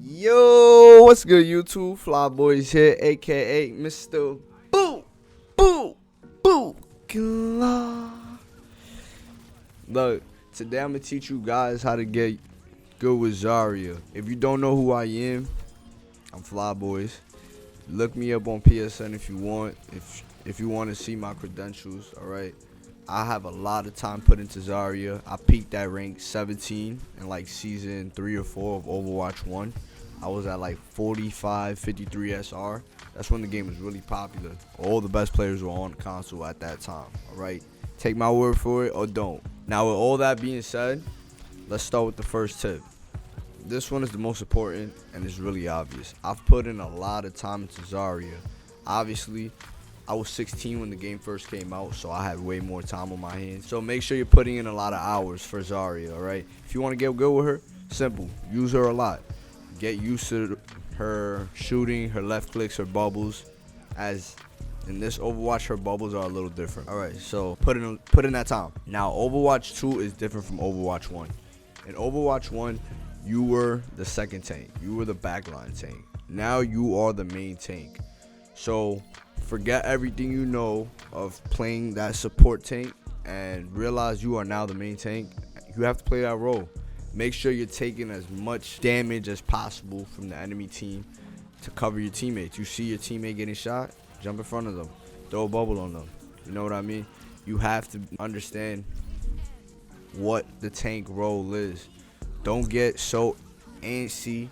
Yo, what's good, YouTube? Fly Boys here, aka Mr. Boo Boo Boo Killer. Look, today I'm gonna teach you guys how to get good with Zarya. If you don't know who I am, I'm Fly Boys. Look me up on PSN if you want. If you want to see my credentials, all right. I have a lot of time put into Zarya. I peaked at rank 17 in like season 3 or 4 of Overwatch 1. I was at like 45, 53 SR. That's when the game was really popular. All the best players were on console at that time, all right? Take my word for it or don't. Now, with all that being said, let's start with the first tip. This one is the most important and it's really obvious. I've put in a lot of time into Zarya. Obviously, I was 16 when the game first came out, so I had way more time on my hands. So make sure you're putting in a lot of hours for Zarya, alright? If you want to get good with her, simple. Use her a lot. Get used to her shooting, her left clicks, her bubbles. As in this Overwatch, her bubbles are a little different. Alright, so put in that time. Now, Overwatch 2 is different from Overwatch 1. In Overwatch 1, you were the second tank. You were the backline tank. Now you are the main tank. So forget everything you know of playing that support tank and realize you are now the main tank. You have to play that role. Make sure you're taking as much damage as possible from the enemy team to cover your teammates. You see your teammate getting shot, jump in front of them, throw a bubble on them. You know what I mean? You have to understand what the tank role is. Don't get so antsy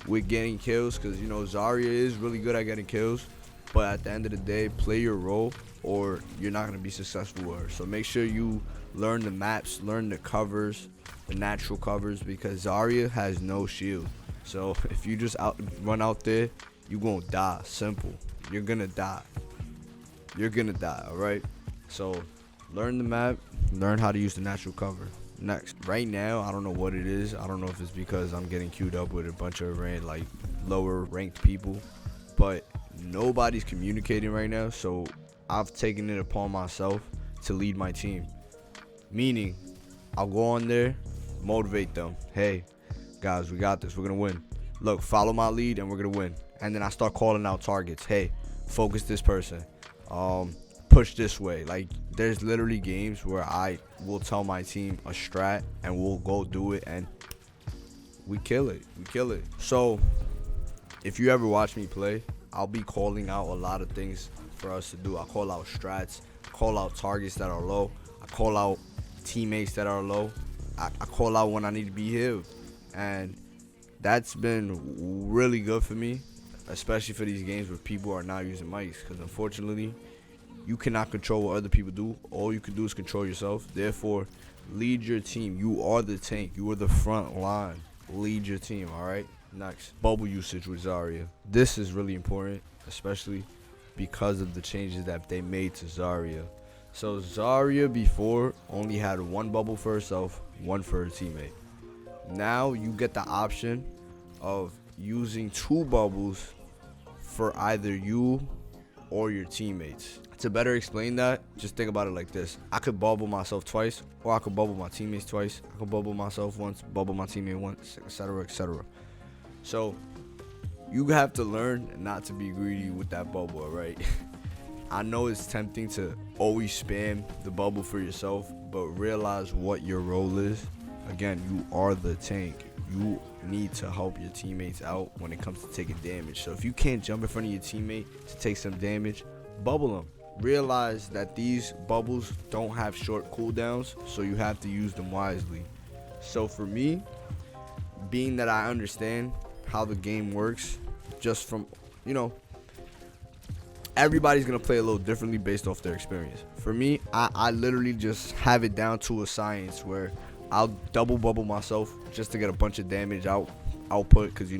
with getting kills, because you know Zarya is really good at getting kills, but at the end of the day, play your role or you're not going to be successful with her. So make sure you learn the maps, learn the covers, the natural covers, because Zarya has no shield. So if you just run out there, you're going to die. Simple. You're going to die. You're going to die, all right? So learn the map, learn how to use the natural cover. Next, right now, I don't know what it is. I don't know if it's because I'm getting queued up with a bunch of lower ranked people, but nobody's communicating right now. So I've taken it upon myself to lead my team. Meaning, I'll go on there, motivate them. Hey, guys, we got this. We're going to win. Look, follow my lead and we're going to win. And then I start calling out targets. Hey, focus this person. Push this way. Like, there's literally games where I will tell my team a strat and we'll go do it and we kill it. So if you ever watch me play, I'll be calling out a lot of things for us to do. I call out strats, call out targets that are low, I call out teammates that are low, I call out when I need to be healed. And that's been really good for me, especially for these games where people are not using mics, because unfortunately you cannot control what other people do. All you can do is control yourself. Therefore, lead your team. You are the tank. You are the front line. Lead your team, all right? Next, bubble usage with Zarya. This is really important, especially because of the changes that they made to Zarya. So Zarya before only had one bubble for herself, one for her teammate. Now you get the option of using two bubbles for either you or your teammates. To better explain that, just think about it like this. I could bubble myself twice, or I could bubble my teammates twice. I could bubble myself once, bubble my teammate once, etc., etc. So you have to learn not to be greedy with that bubble, all right? I know it's tempting to always spam the bubble for yourself, but realize what your role is. Again, you are the tank. You need to help your teammates out when it comes to taking damage. So if you can't jump in front of your teammate to take some damage, bubble them. Realize that these bubbles don't have short cooldowns, so you have to use them wisely. So for me, being that I understand how the game works, just from, everybody's gonna play a little differently based off their experience. For me, I literally just have it down to a science where I'll double bubble myself just to get a bunch of damage output, because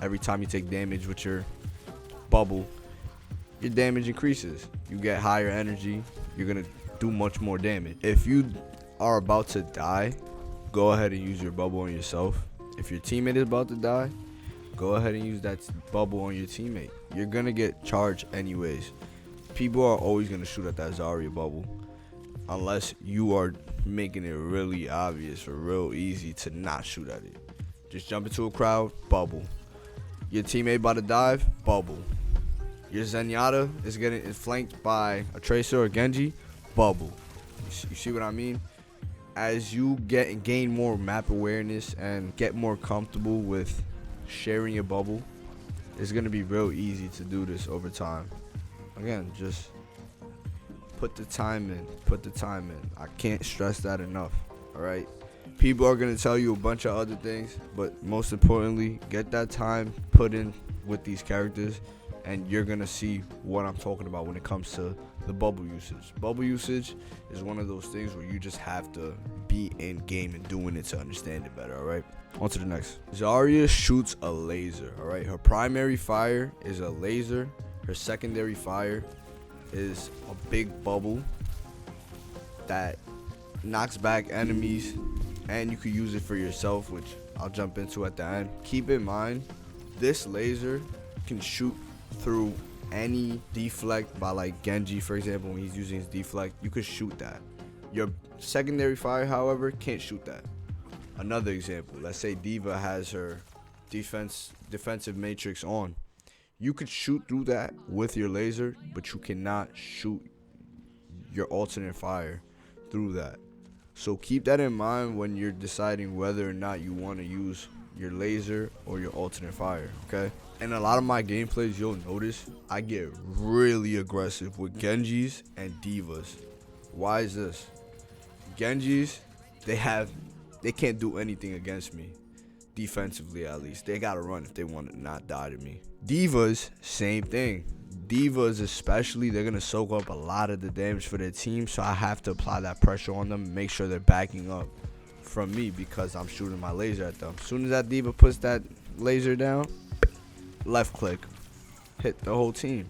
every time you take damage with your bubble, your damage increases. You get higher energy, you're gonna do much more damage. If you are about to die, go ahead and use your bubble on yourself. If your teammate is about to die, go ahead and use that bubble on your teammate. You're gonna get charged anyways. People are always gonna shoot at that Zarya bubble unless you are making it really obvious or real easy to not shoot at it. Just jump into a crowd, bubble. Your teammate about to dive, bubble. Your Zenyatta is getting flanked by a Tracer or Genji, bubble. You see what I mean? As you gain more map awareness and get more comfortable with sharing your bubble, it's gonna be real easy to do this over time. Again, just put the time in. Put the time in. I can't stress that enough. All right. People are gonna tell you a bunch of other things, but most importantly, get that time put in with these characters, and you're gonna see what I'm talking about when it comes to the bubble usage. Bubble usage is one of those things where you just have to be in game and doing it to understand it better. All right. On to the next. Zarya shoots a laser. All right. Her primary fire is a laser. Her secondary fire is a big bubble that knocks back enemies, and you could use it for yourself, which I'll jump into at the end. Keep in mind, this laser can shoot through any deflect by like Genji, for example. When he's using his deflect, you could shoot that. Your secondary fire, however, can't shoot that. Another example, let's say D.Va has her defensive matrix on. You could shoot through that with your laser, but you cannot shoot your alternate fire through that. So keep that in mind when you're deciding whether or not you want to use your laser or your alternate fire, okay? In a lot of my gameplays, you'll notice I get really aggressive with Genjis and D.Vas. Why is this? Genjis, they can't do anything against me. Defensively, at least. They gotta run if they want to not die to me. D.Vas, same thing. D.Vas especially, they're gonna soak up a lot of the damage for their team, so I have to apply that pressure on them and make sure they're backing up from me because I'm shooting my laser at them. As soon as that D.Va puts that laser down, left click, hit the whole team.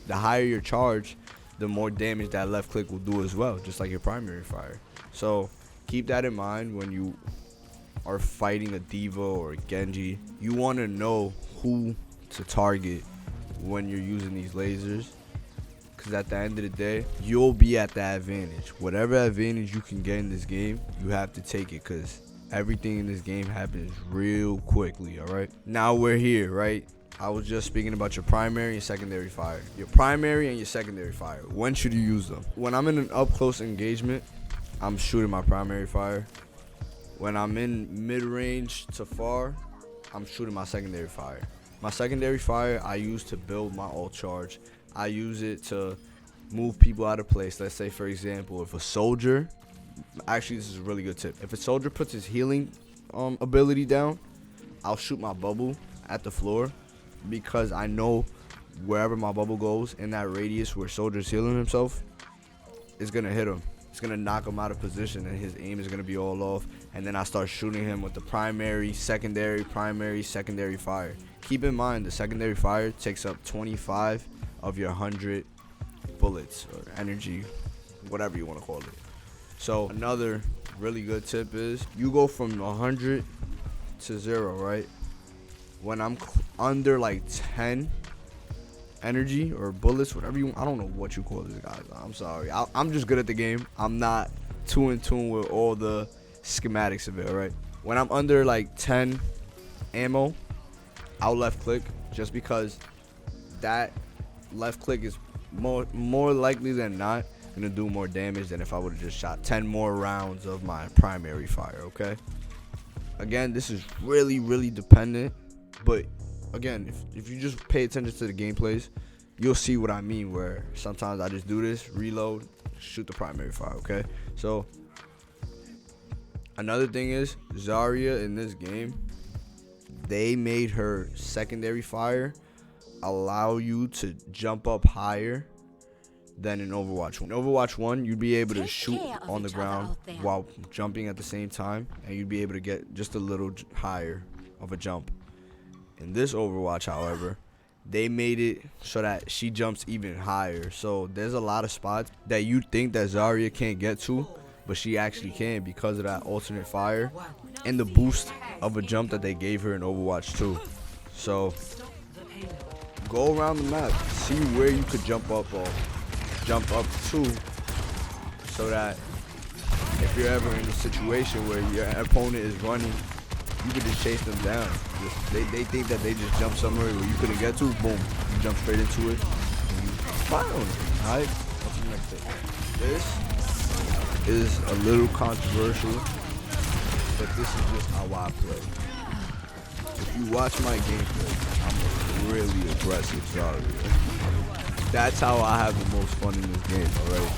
The higher your charge, the more damage that left click will do as well, just like your primary fire. So keep that in mind when you are fighting a D.Va or a Genji. You want to know who to target when you're using these lasers, because at the end of the day, you'll be at that advantage. Whatever advantage you can get in this game, you have to take it, because everything in this game happens real quickly. All right, now we're here, right? I was just speaking about your primary and secondary fire. Your primary and your secondary fire, when should you use them? When I'm in an up close engagement, I'm shooting my primary fire. When I'm in mid-range to far, I'm shooting my secondary fire. My secondary fire I use to build my ult charge. I use it to move people out of place. Let's say, for example, if a soldier, actually this is a really good tip. If a soldier puts his healing ability down, I'll shoot my bubble at the floor, because I know wherever my bubble goes in that radius where soldier's healing himself, it's gonna hit him. It's gonna knock him out of position, and his aim is gonna be all off. And then I start shooting him with the primary, secondary fire. Keep in mind, the secondary fire takes up 25 of your 100 bullets or energy, whatever you want to call it. So another really good tip is you go from 100 to 0, right? When I'm under like 10 energy or bullets, whatever you, I don't know what you call this, guys. I'm sorry. I'm just good at the game. I'm not too in tune with all the schematics of it, all right? When I'm under like 10 ammo, I'll left click, just because that left click is more likely than not gonna do more damage than if I would have just shot 10 more rounds of my primary fire, okay? Again, this is really dependent, but again, if you just pay attention to the gameplays, you'll see what I mean, where sometimes I just do this, reload, shoot the primary fire, okay? So another thing is, Zarya in this game, they made her secondary fire allow you to jump up higher than in Overwatch 1. In Overwatch 1, you'd be able to shoot on the ground while jumping at the same time, and you'd be able to get just a little higher of a jump. In this Overwatch, however, they made it so that she jumps even higher. So there's a lot of spots that you think that Zarya can't get to, but she actually can, because of that alternate fire and the boost of a jump that they gave her in Overwatch 2. So go around the map, see where you could jump up to, so that if you're ever in a situation where your opponent is running you could just chase them down. They think that they just jump somewhere where you couldn't get to. Boom, you jump straight into it. And you fire on it. All right. What's the next thing? This is a little controversial, but this is just how I play. If you watch my gameplay, I'm a really aggressive Zarya. That's how I have the most fun in this game, alright?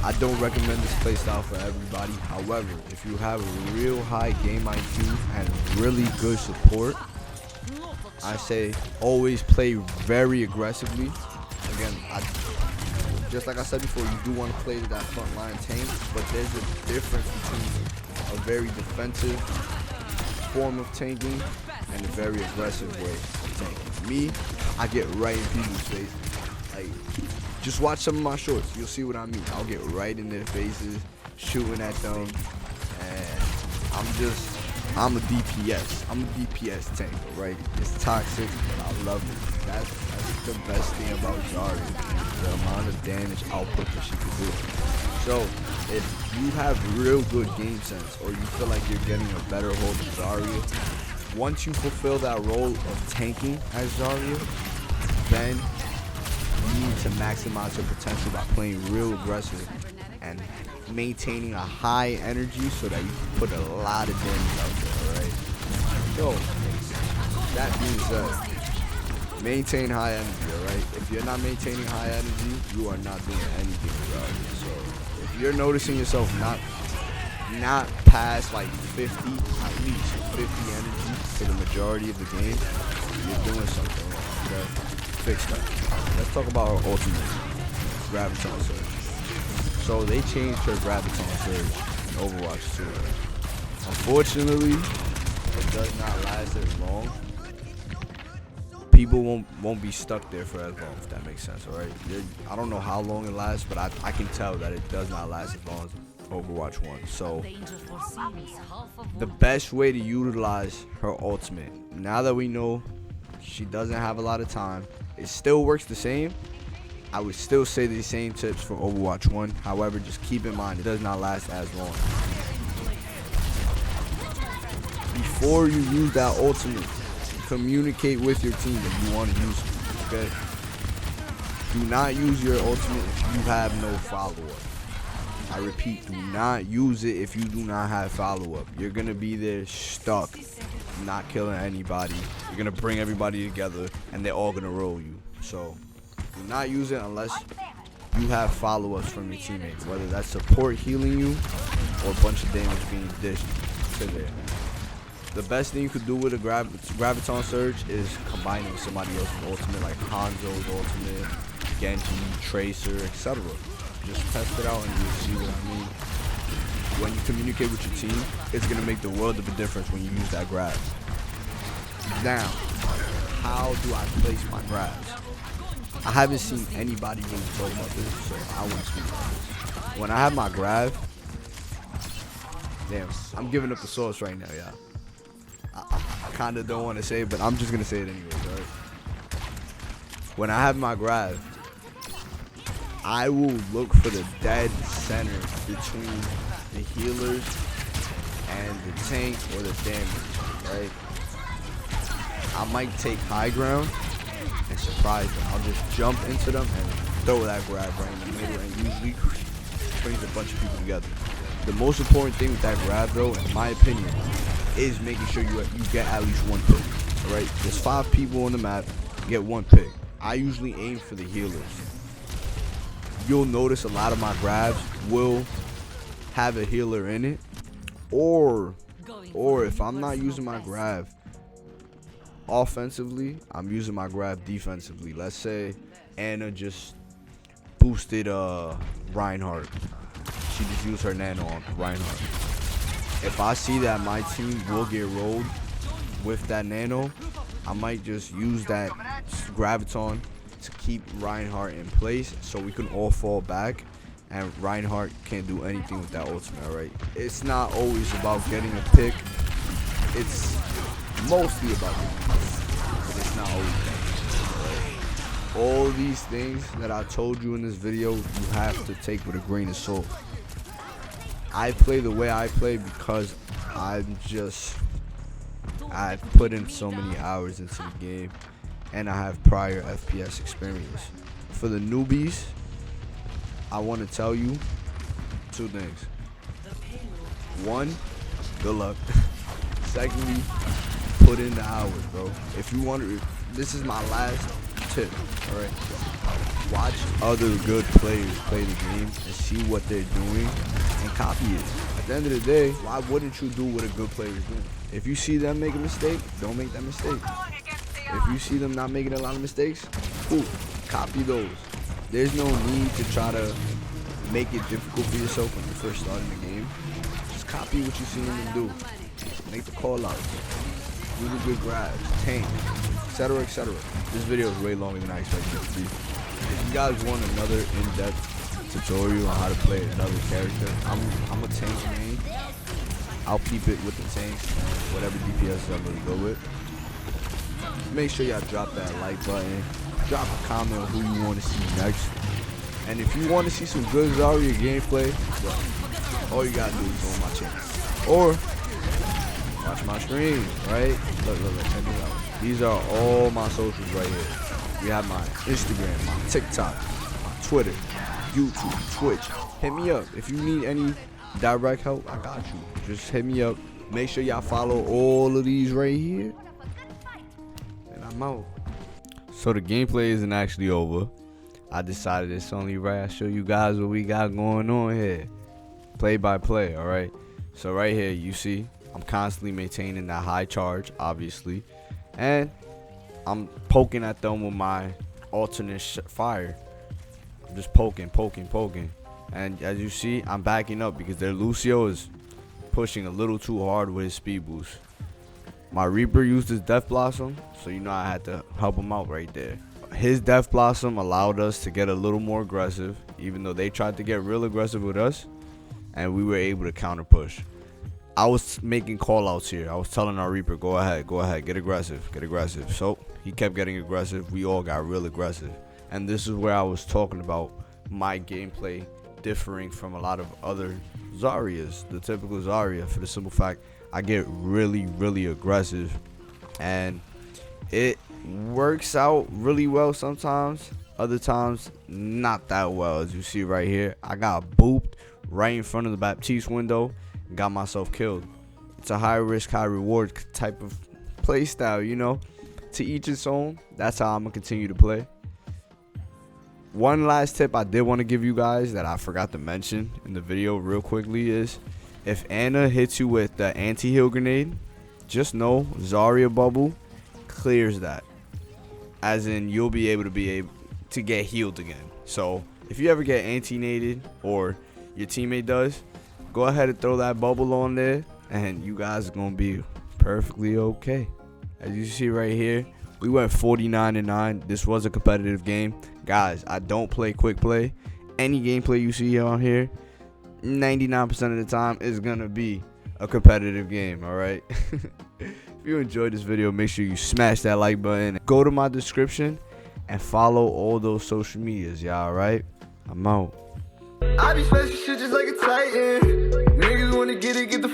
I don't recommend this playstyle for everybody. However, if you have a real high game IQ and really good support, I say always play very aggressively. Again, just like I said before, you do want to play that front line tank, but there's a difference between a very defensive form of tanking and a very aggressive way of tanking. Me, I get right in people's faces. Like, just watch some of my shorts, you'll see what I mean. I'll get right in their faces, shooting at them, and I'm a DPS. I'm a DPS tank, right? It's toxic, but I love it. That's the best thing about Zarya, the amount of damage output that she can do. So, if you have real good game sense, or you feel like you're getting a better hold of Zarya, once you fulfill that role of tanking as Zarya, then you need to maximize your potential by playing real aggressive and maintaining a high energy so that you can put a lot of damage out there, alright? So, that being said, maintain high energy, alright? If you're not maintaining high energy, you are not doing anything with Zarya. So, if you're noticing yourself not past like 50, at least 50 energy for the majority of the game, you're doing something wrong, okay? Fix that. Let's talk about her ultimate, Graviton Surge. So they changed her Graviton Surge in Overwatch 2. Unfortunately, it does not last as long. People won't be stuck there for as long, if that makes sense, alright? I don't know how long it lasts, but I can tell that it does not last as long as Overwatch 1. So, the best way to utilize her ultimate, now that we know she doesn't have a lot of time, it still works the same. I would still say the same tips for Overwatch 1. However, just keep in mind, it does not last as long. Before you use that ultimate, communicate with your team that you want to use it, okay? Do not use your ultimate if you have no follow-up. I repeat, do not use it if you do not have follow-up. You're going to be there stuck, not killing anybody. You're going to bring everybody together, and they're all going to roll you. So, do not use it unless you have follow-ups from your teammates, whether that's support healing you or a bunch of damage being dished to there. The best thing you could do with a Graviton Surge is combining with somebody else's ultimate, like Hanzo's ultimate, Genji, Tracer, etc. Just test it out and you'll see what I mean. When you communicate with your team, it's going to make the world of a difference when you use that grab. Now, how do I place my grabs? I haven't seen anybody really talk about this, so I want to speak about this. When I have my grab, damn, I'm giving up the sauce right now, y'all. I kind of don't want to say it, but I'm just going to say it anyways, alright? When I have my grab, I will look for the dead center between the healers and the tank or the damage, right? I might take high ground and surprise them. I'll just jump into them and throw that grab right in the middle, and usually brings a bunch of people together. The most important thing with that grab, though, in my opinion, is making sure you get at least one pick. Alright, there's 5 people on the map, get one pick. I usually aim for the healers. You'll notice a lot of my grabs will have a healer in it, or if I'm not using my grab offensively, I'm using my grab defensively. Let's say Anna just boosted Reinhardt. She just used her nano on Reinhardt. If I see that my team will get rolled with that nano, I might just use that Graviton to keep Reinhardt in place so we can all fall back and Reinhardt can't do anything with that ultimate, alright? It's not always about getting a pick. It's mostly about getting a pick, but it's not always that. All these things that I told you in this video, you have to take with a grain of salt. I play the way I play because I'm just I've put in so many hours into the game, and I have prior FPS experience. For the newbies, I want to tell you 2 things. 1, good luck. Secondly, put in the hours, bro. If you want to, this is my last tip, all right? Watch other good players play the game and see what they're doing and copy it. At the end of the day, why wouldn't you do what a good player is doing? If you see them make a mistake, don't make that mistake. If you see them not making a lot of mistakes, cool, copy those. There's no need to try to make it difficult for yourself when you first start in the game. Just copy what you see them do. Make the call outs, do the good grabs, tank, etc., etc. This video is way longer than I expected it to be. If you guys want another in-depth tutorial on how to play another character, I'm a tank main. I'll keep it with the tanks, whatever DPS I'm gonna go with. Make sure y'all drop that like button, drop a comment on who you want to see next. And if you want to see some good Zarya gameplay, well, all you gotta do is go on my channel. Or watch my streams, right? Look, check this out. These are all my socials right here. We have my Instagram, my TikTok, my Twitter, YouTube, Twitch. Hit me up. If you need any direct help, I got you. Just hit me up. Make sure y'all follow all of these right here. And I'm out. So the gameplay isn't actually over. I decided it's only right I show you guys what we got going on here. Play by play, alright? So right here, you see, I'm constantly maintaining that high charge, obviously. And I'm poking at them with my alternate fire. I'm just poking. And as you see, I'm backing up because their Lucio is pushing a little too hard with his speed boost. My Reaper used his Death Blossom, so you know I had to help him out right there. His Death Blossom allowed us to get a little more aggressive, even though they tried to get real aggressive with us, and we were able to counter push. I was making call outs here. I was telling our Reaper, go ahead, get aggressive. So he kept getting aggressive. We all got real aggressive. And this is where I was talking about my gameplay differing from a lot of other Zaryas, the typical Zarya, for the simple fact I get really aggressive, and it works out really well sometimes, other times not that well. As you see right here, I got booped right in front of the Baptiste window and got myself killed. It's a high risk, high reward type of play style, you know. To each its own. That's how I'm gonna continue to play. One last tip I did want to give you guys that I forgot to mention in the video real quickly is, if Anna hits you with the anti-heal grenade, just know Zarya bubble clears that. As in, you'll be able to get healed again. So if you ever get anti-naded or your teammate does, go ahead and throw that bubble on there and you guys are gonna be perfectly okay. As you see right here, we went 49-9. This was a competitive game. Guys, I don't play quick play. Any gameplay you see on here, 99% of the time is gonna be a competitive game, all right? If you enjoyed this video, make sure you smash that like button. Go to my description and follow all those social medias, y'all, all right? I'm out. I be special shit just like a titan. Niggas wanna get it, get the